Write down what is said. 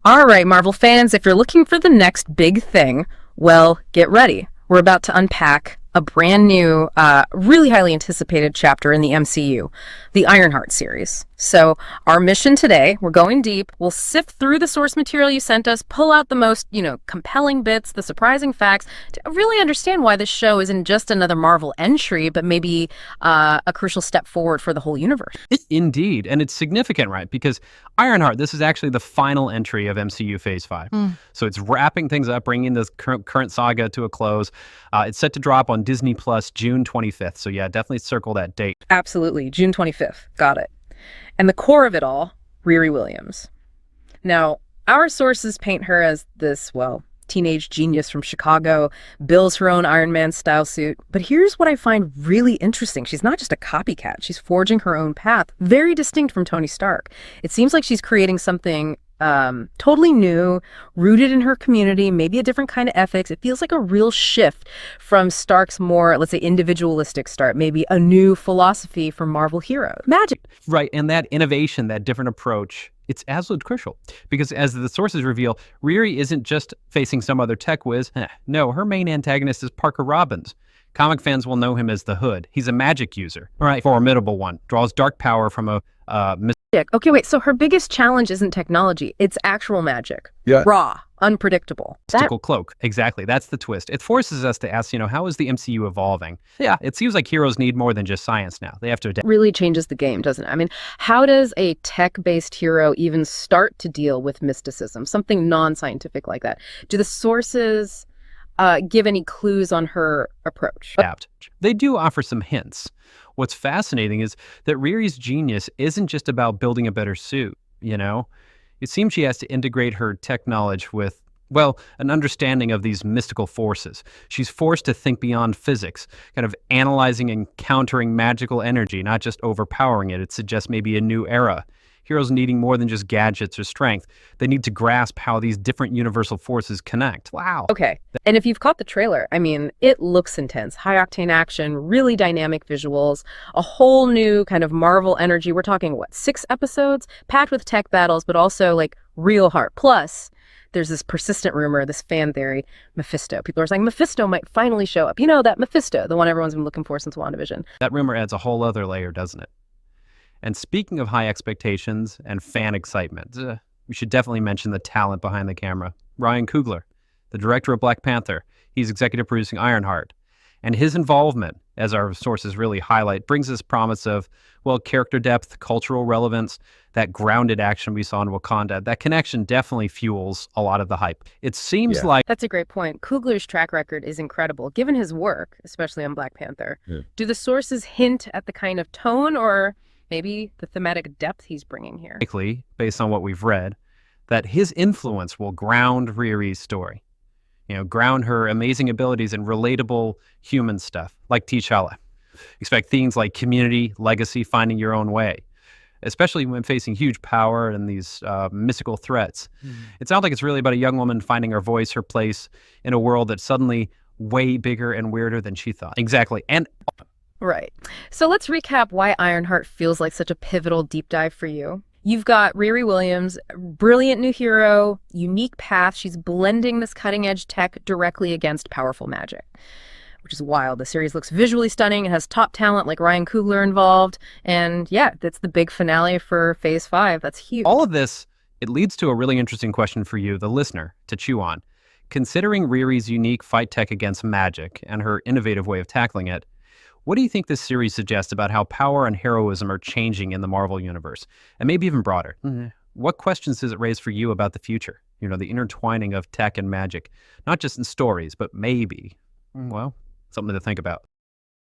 All right, Marvel fans, if you're looking for the next big thing, well, get ready. We're about to unpack a brand new, really highly anticipated chapter in the MCU, the Ironheart series. So, our mission today, we're going deep. We'll sift through the source material you sent us, pull out the most, compelling bits, the surprising facts, to really understand why this show isn't just another Marvel entry, but maybe a crucial step forward for the whole universe. Indeed, and it's significant, right? Because Ironheart, this is actually the final entry of MCU Phase 5. So it's wrapping things up, bringing this current saga to a close. It's set to drop on Disney Plus June 25th. So yeah, definitely circle that date. Absolutely, June 25th. Got it. And the core of it all, Riri Williams. Now, our sources paint her as this, teenage genius from Chicago, builds her own Iron Man style suit. But here's what I find really interesting. She's not just a copycat. She's forging her own path, very distinct from Tony Stark. It seems like she's creating something totally new, rooted in her community, maybe a different kind of ethics. It feels like a real shift from Stark's more, let's say, individualistic start, maybe a new philosophy for Marvel heroes. Magic. Right, and that innovation, that different approach, it's absolutely crucial. Because as the sources reveal, Riri isn't just facing some other tech whiz. No, her main antagonist is Parker Robbins. Comic fans will know him as the Hood. He's a magic user, right? Formidable one. Draws dark power from a Okay, wait, so her biggest challenge isn't technology, it's actual magic. Yeah. Raw, unpredictable. mystical cloak. Exactly. That's the twist. It forces us to ask, how is the MCU evolving? Yeah, it seems like heroes need more than just science now. They have to adapt. Really changes the game, doesn't it? I mean, how does a tech-based hero even start to deal with mysticism, something non-scientific like that? Do the sources give any clues on her approach? They do offer some hints. What's fascinating is that Riri's genius isn't just about building a better suit, It seems she has to integrate her tech knowledge with, an understanding of these mystical forces. She's forced to think beyond physics, kind of analyzing and countering magical energy, not just overpowering it. It suggests maybe a new era. Heroes needing more than just gadgets or strength. They need to grasp how these different universal forces connect. Wow. Okay. And if you've caught the trailer, I mean, it looks intense. High-octane action, really dynamic visuals, a whole new kind of Marvel energy. We're talking, 6 episodes? Packed with tech battles, but also, real heart. Plus, there's this persistent rumor, this fan theory, Mephisto. People are saying Mephisto might finally show up. That Mephisto, the one everyone's been looking for since WandaVision. That rumor adds a whole other layer, doesn't it? And speaking of high expectations and fan excitement, we should definitely mention the talent behind the camera. Ryan Coogler, the director of Black Panther, he's executive producing Ironheart. And his involvement, as our sources really highlight, brings this promise of, character depth, cultural relevance, that grounded action we saw in Wakanda. That connection definitely fuels a lot of the hype. It seems like... That's a great point. Coogler's track record is incredible, given his work, especially on Black Panther. Yeah. Do the sources hint at the kind of tone or maybe the thematic depth he's bringing here? Likely, based on what we've read, that his influence will ground Riri's story. Ground her amazing abilities in relatable human stuff, like T'Challa. Expect themes like community, legacy, finding your own way, especially when facing huge power and these mystical threats. It sounds like it's really about a young woman finding her voice, her place in a world that's suddenly way bigger and weirder than she thought. Exactly. And right. So let's recap why Ironheart feels like such a pivotal deep dive for you. You've got Riri Williams, brilliant new hero, unique path. She's blending this cutting-edge tech directly against powerful magic, which is wild. The series looks visually stunning. It has top talent like Ryan Coogler involved. And yeah, that's the big finale for Phase 5. That's huge. All of this, it leads to a really interesting question for you, the listener, to chew on. Considering Riri's unique fight tech against magic and her innovative way of tackling it, what do you think this series suggests about how power and heroism are changing in the Marvel Universe? And maybe even broader. What questions does it raise for you about the future? The intertwining of tech and magic, not just in stories, but maybe, something to think about.